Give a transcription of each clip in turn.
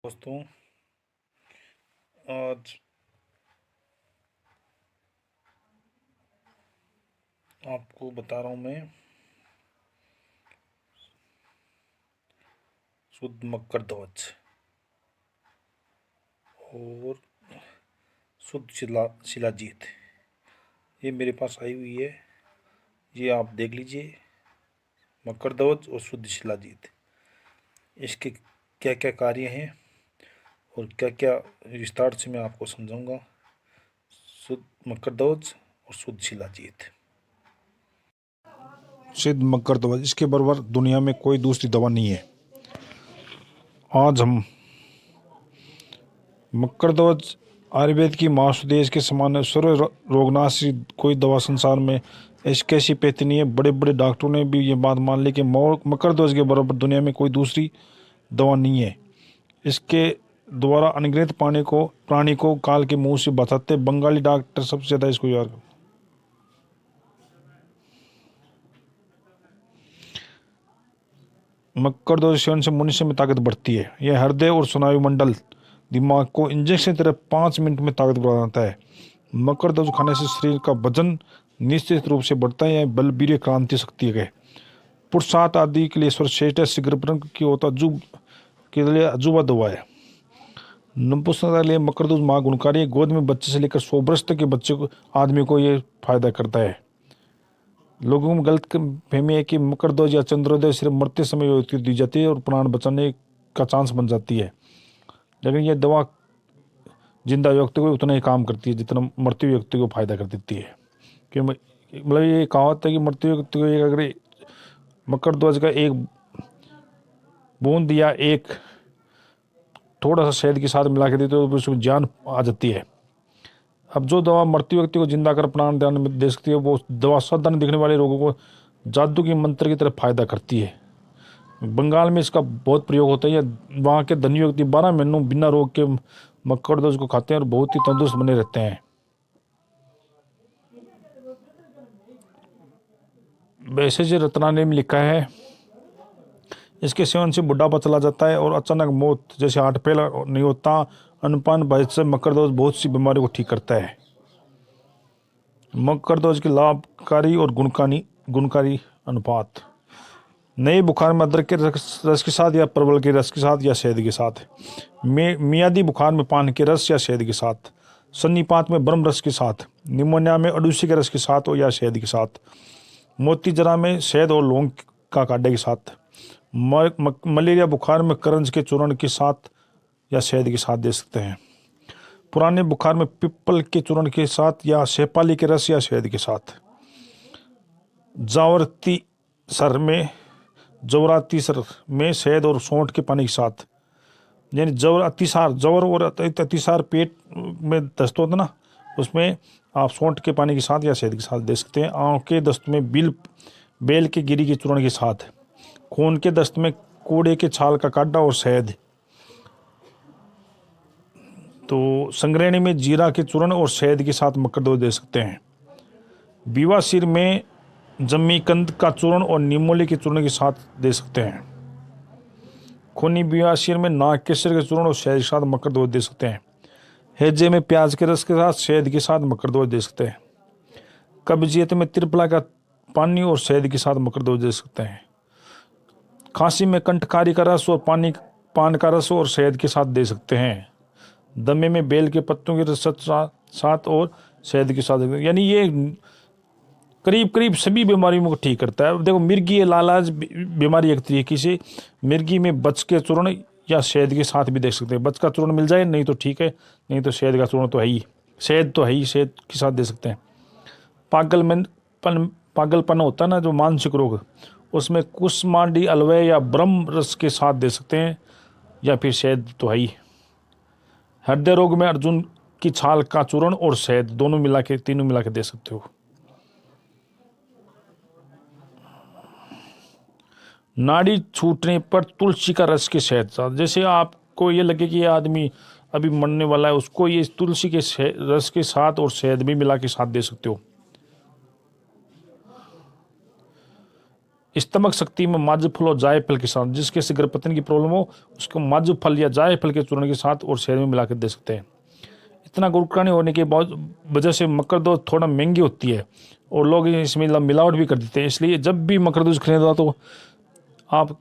दोस्तों, आज आपको बता रहा हूँ मैं शुद्ध मक्कर ध्वज और शुद्ध शिलाजीत। ये मेरे पास आई हुई है, ये आप देख लीजिए। मक्कर ध्वज और शुद्ध शिलाजीत, इसके क्या क्या कार्य हैं और क्या क्या विस्तार से मैं आपको समझाऊंगा। शुद्ध मक्कर ध्वज और शुद्ध शिलाजीत। सिद्ध मक्कर दवा, इसके बराबर दुनिया में कोई दूसरी दवा नहीं है। आज हम मक्कर ध्वज आयुर्वेद की महासुदेश के समान सर्व रोगनाशी कोई दवा संसार में ऐसी कैसी पैती नहीं है। बड़े बड़े डॉक्टरों ने भी ये बात मान ली कि मक्कर ध्वज के बराबर दुनिया में कोई दूसरी दवा नहीं है। इसके द्वारा अनगिनत प्राणी को काल के मुंह से बचाते बंगाली डॉक्टर सबसे ज़्यादा इसको याद करते। मक्कर ध्वज सेवन से मनुष्य में ताकत बढ़ती है। यह हृदय और स्नायु मंडल दिमाग को इंजेक्शन की तरह 5 मिनट में ताकत बनाता है। मक्कर ध्वज खाने से शरीर का वजन निश्चित रूप से बढ़ता है। यह बल वीर्य क्रांति शक्ति है पुरुषार्थ आदि के लिए सर्वश्रेष्ठ शीघ्र की होता के लिए अजूबा दवा है। नपुंसकता के लिए मक्कर ध्वज महागुणकारी है। गोद में बच्चे से लेकर 100 वर्ष तक के बच्चे को आदमी को ये फायदा करता है। लोगों में गलत फहमी है कि मकर ध्वज या चंद्रोदय सिर्फ मरते समय व्यक्ति दी जाती है और प्राण बचाने का चांस बन जाती है, लेकिन यह दवा जिंदा व्यक्ति को उतना ही काम करती है जितना मृत्यु व्यक्ति को फायदा कर देती है। कि मतलब ये कहावत है कि मृत्यु व्यक्ति को अगर मकर ध्वज का एक बूंद या एक थोड़ा सा शहद के साथ मिला के देते तो उसको जान आ जाती है। अब जो दवा मृत्यु व्यक्ति को जिंदा कर प्राण दान में दे सकती है, वो दवा साधारण दिखने वाले रोगों को जादू की मंत्र की तरह फायदा करती है। बंगाल में इसका बहुत प्रयोग होता है। वहाँ के धनी व्यक्ति 12 महीनों बिना रोग के मक्कर ध्वज को खाते हैं और बहुत ही तंदुरुस्त बने रहते हैं। वैसे जो रत्नाने में लिखा है, इसके सेवन से बुढ़ापा चला जाता है और अचानक मौत जैसे हार्ट फेल नहीं होता। अनपान भय से मक्कर ध्वज बहुत सी बीमारियों को ठीक करता है। मक्कर ध्वज के लाभकारी और गुणकारी अनुपात। नए बुखार में अदरक के रस के साथ या परवल के रस के साथ या शहद के साथ। मियादी बुखार में पान के रस या शहद के साथ। सन्निपात में ब्रह्म रस के साथ। निमोनिया में अडूसी के रस के साथ और या शहद के साथ। मोती जरा में शहद और लौंग का काढ़े के साथ। मलेरिया बुखार में करंज के चूर्ण के साथ या शहद के साथ दे सकते हैं। पुराने बुखार में पिपल के चूर्ण के साथ या शेपाली के रस या शहद के साथ। जवराती सर में शहद और सौंठ के पानी के साथ। यानी जवर और अतिसार पेट में दस्त होता ना, उसमें आप सौंठ के पानी के साथ या शहद के साथ दे सकते हैं। आँख के दस्त में बेल के गिरी के चूर्ण के साथ। खून के दस्त में कोड़े के छाल का काढ़ा और शहद। तो संग्रहणी में जीरा के चूर्ण और शहद के साथ मक्कर ध्वज दे सकते हैं। बीवासीर में जमीकंद का चूर्ण और नीमोली के चूर्ण के साथ दे सकते हैं। खूनी बीवासीर में नाग केसर के चूर्ण और शहद के साथ मक्कर ध्वज दे सकते हैं। हैजे में प्याज के रस के साथ शहद के साथ मक्कर ध्वज दे सकते हैं। कब्जियत में त्रिफला का पानी और शहद के साथ मक्कर ध्वज दे सकते हैं। खांसी में कंठकारी का रस और पान का रस और शहद के साथ दे सकते हैं। दमे में बेल के पत्तों के रस साथ और शहद के साथ। यानी ये करीब सभी बीमारियों को ठीक करता है। देखो, मिर्गी या लालाज बीमारी एक तरीके से मिर्गी में बच के चूर्ण या शहद के साथ भी देख सकते हैं। बच का चूर्ण मिल जाए नहीं तो ठीक है, नहीं तो शहद का चूर्ण तो है ही, शहद के साथ दे सकते हैं। पागलपन होता है ना, जो मानसिक रोग, उसमें कुसमांडी अलवे या ब्रह्म रस के साथ दे सकते हैं या फिर शहद तो है ही। हृदय रोग में अर्जुन की छाल का चूर्ण और शहद तीनों मिला के दे सकते हो। नाड़ी छूटने पर तुलसी का रस के शहद साथ। जैसे आपको ये लगे कि ये आदमी अभी मरने वाला है, उसको ये तुलसी के रस के साथ और शहद भी मिला के साथ दे सकते हो। स्टमक शक्ति में माजू फल और जायफल के साथ, जिसके से गर्भपतन की प्रॉब्लम हो उसको माजू फल या जायफल के चूर्ण के साथ और शहद में मिलाकर दे सकते हैं। इतना गुणकारी होने के बाद वजह से मकर दूध थोड़ा महंगी होती है और लोग इसमें मिलावट भी कर देते हैं। इसलिए जब भी मकर दूध खरीदो तो आप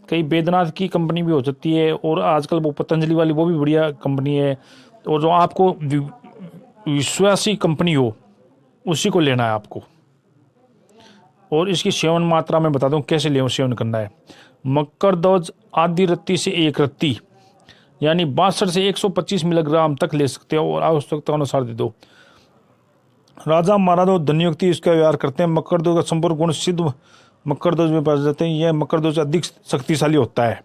कई बैद्यनाथ की कंपनी भी हो सकती है, और आजकल वो पतंजलि वाली वो भी बढ़िया कंपनी है, और जो आपको विश्वासी कंपनी हो उसी को लेना है आपको। और इसकी सेवन मात्रा में बता दूं कैसे सेवन करना है। मकर दूध आधी रत्ती से 1 रत्ती यानी 62 से 125 मिलीग्राम तक ले सकते हो और आवश्यकता अनुसार दे दो। राजा महाराजा धन्य व्यक्ति इसका व्यवहार करते हैं। मकर दूध का संपूर्ण गुण सिद्ध मकर दूध में पाए जाते हैं। यह मकर दूध से अधिक शक्तिशाली होता है,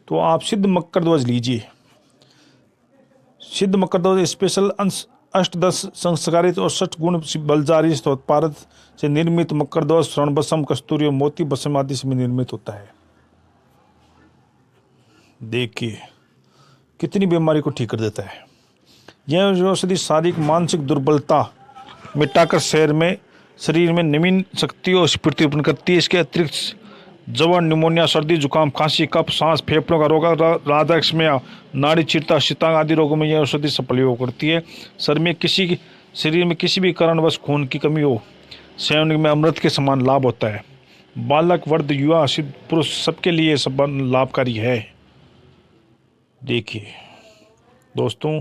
तो आप सिद्ध मकर दूध लीजिए। सिद्ध मकर दूध स्पेशल अष्टदश संस्कारित और 60 गुण बलजारी उत्पाद से निर्मित मकर दूध स्वर्ण बसम, कस्तूरी और मोती बसम आदि से निर्मित होता है। देखिए कितनी बीमारी को ठीक कर देता है। यह औषधि शारीरिक मानसिक दुर्बलता मिटाकर शरीर में नवीन शक्ति और स्फूर्ति उत्पन्न करती है। इसके अतिरिक्त जवन, निमोनिया, सर्दी, जुकाम, खांसी, कफ, सांस, फेफड़ों का रोग, राधाक्षमया, नाड़ी चीरता, शीतांग आदि रोगों में यह औषधि सफल योग करती है। शरीर में किसी भी कारणवश खून की कमी हो, सेवन में अमृत के समान लाभ होता है। बालक, वृद्ध, युवा, सिद्ध पुरुष सबके लिए सब लाभकारी है। देखिए दोस्तों,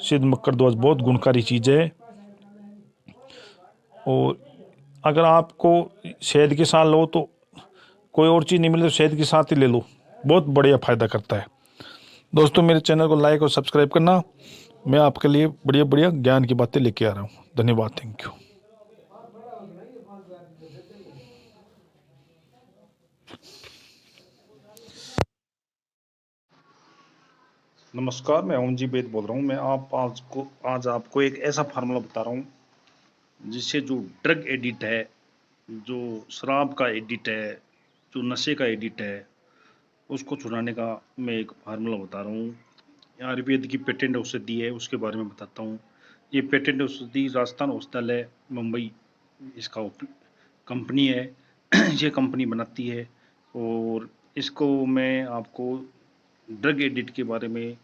सिद्ध मकर दूध बहुत गुणकारी चीज़ है, और अगर आपको शहद के साथ लो तो कोई और चीज़ नहीं मिले तो शहद के साथ ही ले लो, बहुत बढ़िया फ़ायदा करता है। दोस्तों मेरे चैनल को लाइक और सब्सक्राइब करना। मैं आपके लिए बढ़िया बढ़िया ज्ञान की बातें लेके आ रहा हूँ। धन्यवाद, थैंक यू। नमस्कार, मैं ओम जी वेद बोल रहा हूँ। मैं आज आपको एक ऐसा फार्मूला बता रहा हूँ जिससे जो ड्रग एडिक्ट है, जो शराब का एडिक्ट है, जो नशे का एडिक्ट है, उसको छुड़ाने का मैं एक फार्मूला बता रहा हूँ। आयुर्वेद की पेटेंट औषधि है, उसके बारे में बताता हूँ। ये पेटेंट औषधि राजस्थान हॉस्पिटल है, मुंबई इसका कंपनी है। ये कंपनी बनाती है, और इसको मैं आपको ड्रग एडिक्ट के बारे में,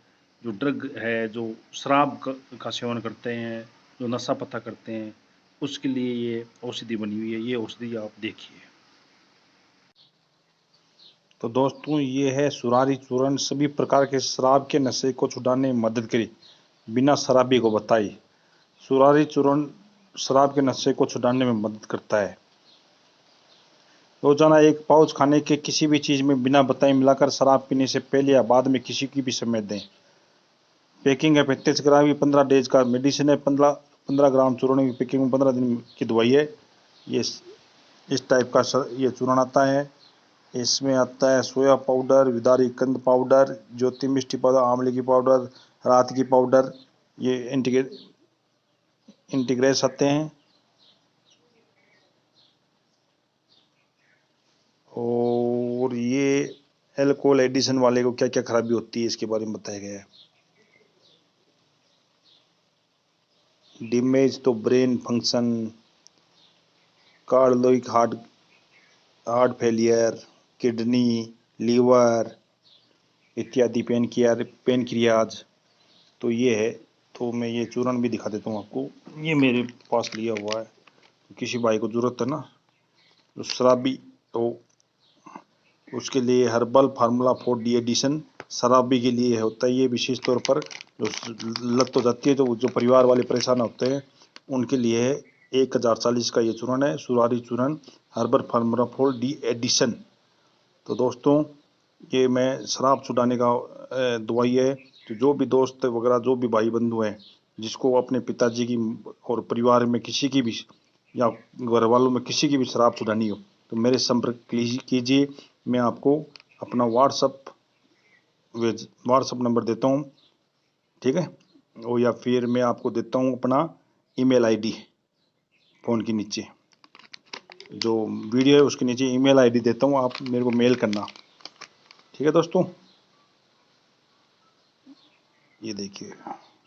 जो ड्रग है, जो शराब का सेवन करते हैं, जो नशा पता करते हैं, उसके लिए ये औषधि बनी हुई है। ये औषधि आप देखिए। तो दोस्तों ये है सुरारी चूर्ण। सभी प्रकार के शराब के नशे को छुड़ाने में मदद करे, बिना शराबी को बताए। सुरारी चूर्ण शराब के नशे को छुड़ाने में मदद करता है। रोजाना 1 पाउच खाने के किसी भी चीज में बिना बताए मिलाकर शराब पीने से पहले या बाद में किसी की भी समय दें। पैकिंग है 35 ग्राम की, 15 डेज का मेडिसिन है। 15 ग्राम चूर्ण की पैकिंग में 15 दिन की दवाई है। ये इस टाइप का ये चूर्ण आता है। इसमें आता है सोया पाउडर, विदारी कंद पाउडर, ज्योति मिष्टी पाउडर, आंवले की पाउडर, रात की पाउडर, ये इंटीग्रेस आते हैं। और ये एल्कोहल एडिशन वाले को क्या क्या खराबी होती है इसके बारे में बताया गया है। डैमेज तो brain function, cardiac heart failure, kidney, liver इत्यादि पेनक्रियाज। तो ये है। तो मैं ये चूर्ण भी दिखा देता हूँ आपको। ये मेरे पास लिया हुआ है, किसी भाई को ज़रूरत है ना जो शराबी, तो उसके लिए herbal formula for the addiction शराबी के लिए होता है। ये विशेष तौर पर जो लत हो जाती है, जो परिवार वाले परेशान होते हैं उनके लिए है। 1040 का ये चूर्ण है, सुरारी चूर्ण herbal formula for the addiction. तो दोस्तों ये मैं शराब छुड़ाने का दवाई है। तो जो भी दोस्त वगैरह, जो भी भाई बंधु हैं, जिसको अपने पिताजी की और परिवार में किसी की भी या घर वालों में किसी की भी शराब छुड़ानी हो तो मेरे संपर्क कीजिए। मैं आपको अपना व्हाट्सअप नंबर देता हूँ, ठीक है। और या फिर मैं आपको देता हूँ अपना ईमेल आईडी। फ़ोन के नीचे जो वीडियो है उसके नीचे ईमेल आईडी देता हूँ, आप मेरे को मेल करना, ठीक है दोस्तों। ये देखिए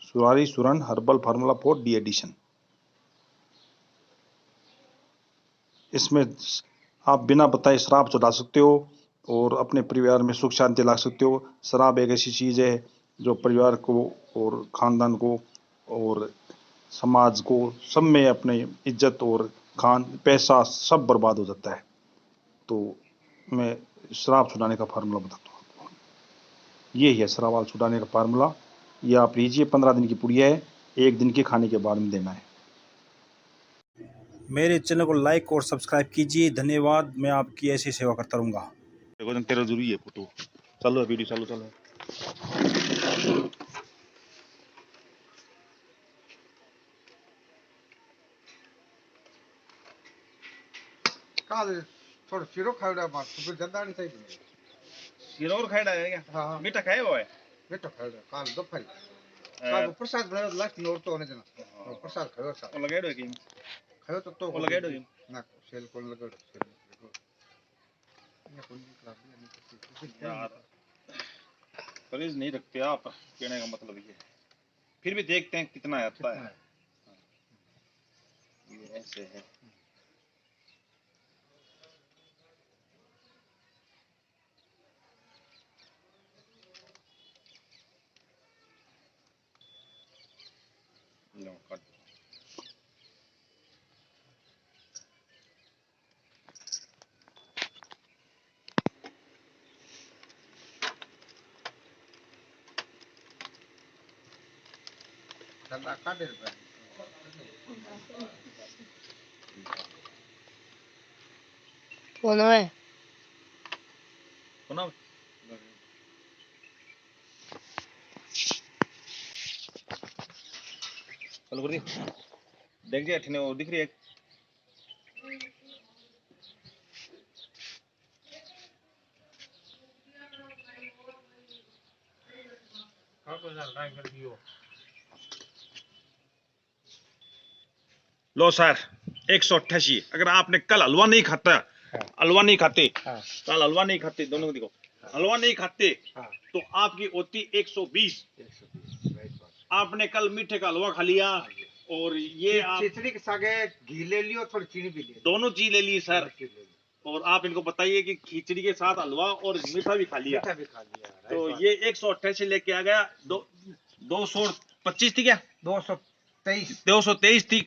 सुरारी चूर्ण herbal formula for the addiction. इसमें आप बिना बताए शराब चढ़ा सकते हो और अपने परिवार में सुख शांति ला सकते हो। शराब एक ऐसी चीज़ है जो परिवार को और ख़ानदान को और समाज को सब में अपने इज्जत और खान पैसा सब बर्बाद हो जाता है। तो मैं शराब छुड़ाने का फार्मूला बताता हूँ आपको। ये है शराब छुड़ाने का फार्मूला। ये आप लीजिए, 15 दिन की पुड़िया है, 1 दिन के खाने के बाद में देना है। मेरे चैनल को लाइक और सब्सक्राइब कीजिए। धन्यवाद। मैं आपकी ऐसी सेवा करता रहूँगा। तेरा जरूरी है फोटो चालू है, वीडियो चालू है। काल थोड़ा शिरो खावड़ा बात तो ज्यादा नहीं चाहिए। शिरोर खाएड़ा है क्या? हाँ मीठा खाए हुआ है। बेटा खावड़ा काल दोपहर काल प्रसाद बनाया लास्ट नोर तो होने देना प्रसाद खाओ सा वो लगाए कि खाओ तो वो लगाए कि ना सेल को लगा सेल ये कौन क्लास में यार परहेज नहीं रखते आप, कहने का मतलब ये है। फिर भी देखते हैं कितना आता है। ये ऐसे है। लो काट चला काट दे कौन है? सुना चलो कर दी। देख दिया ठने वो दिख रही है। लो सर 188। अगर आपने कल हलवा नहीं खाता, हलवा नहीं खाते, कल हलवा नहीं खाते, दोनों को दिखाओ, हलवा नहीं खाते तो आपकी होती 120। आपने कल मीठे का हलवा खा लिया और ये आप खिचड़ी के सागे घी ले लियो थोड़ी चीनी भी ले दोनों चीज ले ली सर। और आप इनको बताइए कि खिचड़ी के साथ हलवा और मीठा भी खा लिया, मीठा भी खा लिया तो ये 188 लेके आ गया। 225 थी क्या? 223 थी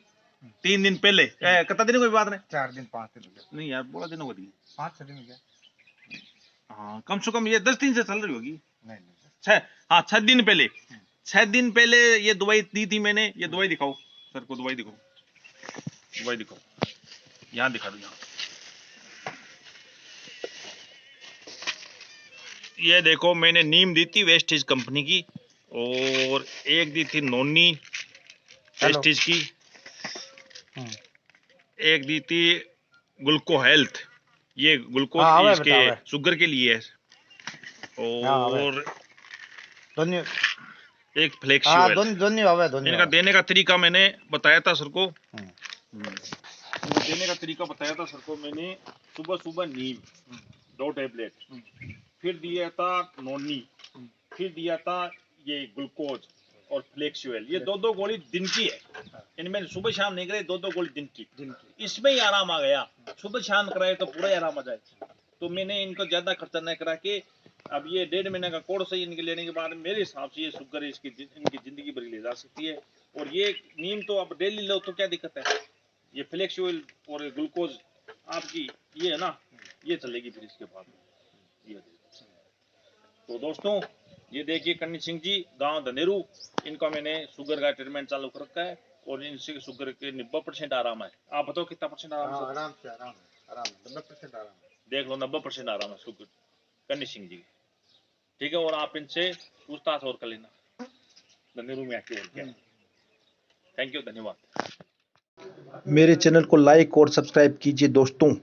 3 दिन पहले। कितना दिन कोई बात नहीं, 4 दिन 5 दिन हो गए नहीं यार बोला दिनों को दी। 5 दिन हो गया हाँ कम से कम ये 10 दिन से चल रही होगी। नहीं 6 दिन पहले, 6 दिन पहले ये दवाई दी थी मैंने। ये दवाई दिखाओ सर को, दवाई दिखाओ, दवाई दिखाओ, यहाँ दिखा दो। यहाँ ये देखो, मैंने नीम दी थी वेस्टेज कंपनी की और एक दी थी नोनी वेस्टेज की, एक दी थी ग्लूको हेल्थ। ये ग्लूकोज हाँ, इसके शुगर के लिए है। और दोनों एक फ्लेक्स ऑयल। दोनों इनका देने का तरीका मैंने बताया था सर को। देने का तरीका बताया था सर को मैंने। सुबह सुबह नीम 2 टैबलेट, फिर दिया था नोनी, फिर दिया था ये ग्लूकोज और फ्लेक्स ऑयल। ये 2-2 गोली दिन की है। इनमें सुबह शाम नहीं करे, 2-2 गोली दिन की। इसमें ही आराम आ गया। सुबह शाम कराए तो पूरा ही आराम आ जाए। तो मैंने इनको ज्यादा खर्चा नहीं करा के अब ये 1.5 महीने का कोर्स है इनके लेने के बाद मेरे हिसाब से ये शुगर इसकी इनकी जिंदगी भर ले जा सकती है। और ये नीम तो अब डेली लो तो क्या दिक्कत है। ये फ्लेक्स ऑयल और ग्लूकोज आपकी ये है ना, ये चलेगी फिर इसके बाद ये। तो दोस्तों ये देखिए कन्नी सिंह जी गांव धनेरू, इनका मैंने शुगर का ट्रीटमेंट चालू कर रखा है और इनसे शुगर के 90% आराम है। आप बताओ कितना परसेंट आराम है? आराम से आराम 90% आराम देख लो 90% आराम है शुगर कन्नी सिंह जी। ठीक है, और आप इनसे पूछताछ और कर लेना धनेरू में आके। और क्या। थैंक यू, धन्यवाद। मेरे चैनल को लाइक और सब्सक्राइब कीजिए दोस्तों।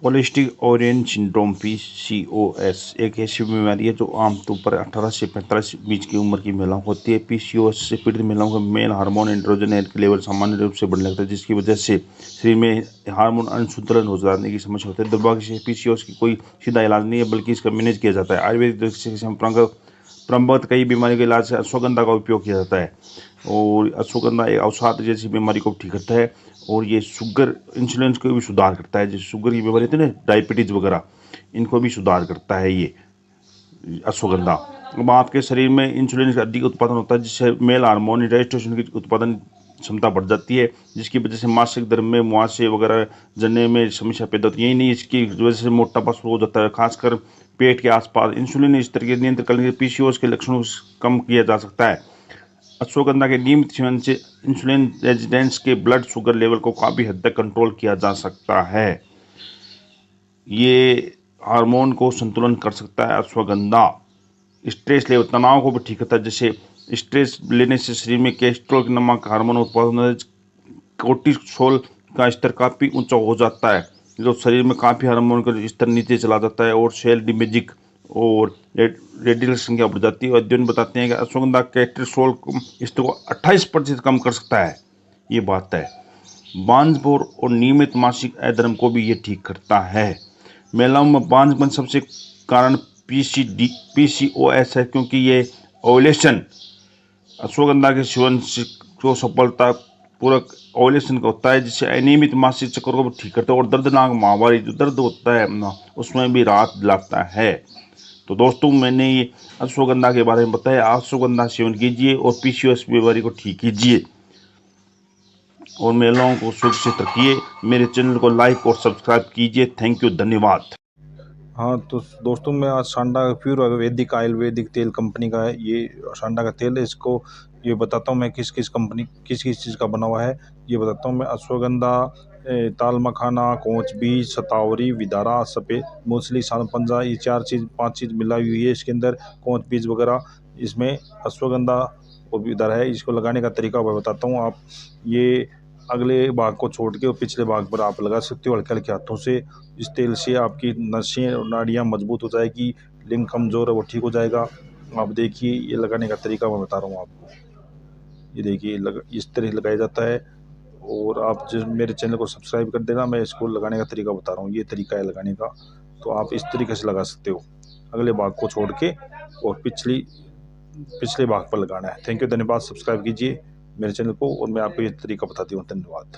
पॉलिस्टिक ओवरियन सिंड्रोम PCOS एक ऐसी बीमारी है जो आमतौर पर 18 से 45 बीच की उम्र की महिलाओं को होती है। PCOS से पीड़ित महिलाओं का मेल हार्मोन एंड्रोजन के लेवल सामान्य रूप से बढ़ने लगता है, जिसकी वजह से शरीर में हार्मोन असंतुलन हो जाने की समस्या होती है। दुर्भाग्य से PCOS की कोई सीधा इलाज नहीं है, बल्कि इसका मैनेज किया जाता है। आयुर्वेदिक दृष्टि से परंपरागत कई बीमारियों के इलाज से अश्वगंधा का उपयोग किया जाता है। और अश्वगंधा एक अवसाद जैसी बीमारी को ठीक करता है, और ये शुगर इंसुलिन को भी सुधार करता है। जैसे शुगर की बीमारी होती है ना, डायबिटीज़ वगैरह, इनको भी सुधार करता है ये अश्वगंधा। अब आपके शरीर में इंसुलिन का अधिक उत्पादन होता है, जिससे मेल हार्मोन टेस्टोस्टेरोन की उत्पादन क्षमता बढ़ जाती है, जिसकी वजह से मासिक धर्म में मुहासे वगैरह जलने में समस्या पैदा होती है। यही नहीं, इसकी वजह से मोटापा शुरू हो जाता है, खासकर पेट के आसपास। इंसुलिन इस तरह के नियंत्रण करने के पीसीओएस के लक्षणों को कम किया जा सकता है। अश्वगंधा के नियमित सेवन से इंसुलिन रेजिस्टेंस के ब्लड शुगर लेवल को काफ़ी हद तक कंट्रोल किया जा सकता है। ये हार्मोन को संतुलन कर सकता है अश्वगंधा। स्ट्रेस लेवल, तनाव को भी ठीक करता है। जैसे स्ट्रेस लेने से शरीर में कोलेस्ट्रॉल नामक हार्मोन उत्पादन होता है, कोर्टिसोल का स्तर काफ़ी ऊंचा हो जाता है, जो शरीर में काफ़ी हार्मोन का स्तर नीचे चला जाता है, और सेल डिमेजिक और रेडियल संख्या बढ़ जाती है। अध्ययन बताते हैं कि अश्वगंधा कोलेस्ट्रॉल स्तर को 28% कम कर सकता है। ये बात है। बांझपन और नियमित मासिक अधर्म को भी ये ठीक करता है। महिलाओं में बांझपन सबसे कारण पीसीओएस है, क्योंकि ये ओवुलेशन अश्वगंधा के सेवन को सफलता पूर्वक ओवुलेशन का होता है, जिससे अनियमित मासिक चक्र को भी ठीक करता है, और दर्दनाक माहवारी जो दर्द होता है उसमें भी राहत दिलाता है। तो दोस्तों, मैंने ये अश्वगंधा के बारे में बताया। अश्वगंधा सेवन कीजिए और पीसीओएस बीमारी को ठीक कीजिए, और महिलाओं को सुरक्षित रखिए। मेरे चैनल को लाइक और सब्सक्राइब कीजिए। थैंक यू, धन्यवाद। हाँ तो दोस्तों, मैं आज सांडा प्योर वैदिक आयुर्वेदिक तेल कंपनी का है, ये सांडा का तेल है। इसको ये बताता हूँ मैं किस किस चीज़ का बना हुआ है, ये बताता हूँ मैं। अश्वगंधा, ताल मखाना, कोंच बीज, शतावरी, विदारा, सफ़ेद मूसली, सानपंजा, ये 5 चीज़ मिलाई हुई है इसके अंदर, कोंच बीज वगैरह इसमें। अश्वगंधा और विदारा है। इसको लगाने का तरीका मैं बताता हूँ। आप ये अगले भाग को छोड़ के और पिछले भाग पर आप लगा सकते हो हल्के हल्के हाथों से। इस तेल से आपकी नसें और नाड़ियाँ मजबूत हो जाएगी, लिंग कमज़ोर है वो ठीक हो जाएगा। आप देखिए, ये लगाने का तरीका मैं बता रहा हूँ आपको। ये देखिए, इस तरह लगाया जाता है। और आप जो मेरे चैनल को सब्सक्राइब कर देना, मैं इसको लगाने का तरीका बता रहा हूँ। ये तरीका है लगाने का, तो आप इस तरीके से लगा सकते हो, अगले भाग को छोड़ के और पिछले भाग पर लगाना है। थैंक यू, धन्यवाद। सब्सक्राइब कीजिए मेरे चैनल को, और मैं आपको ये तरीका बताती हूँ। धन्यवाद।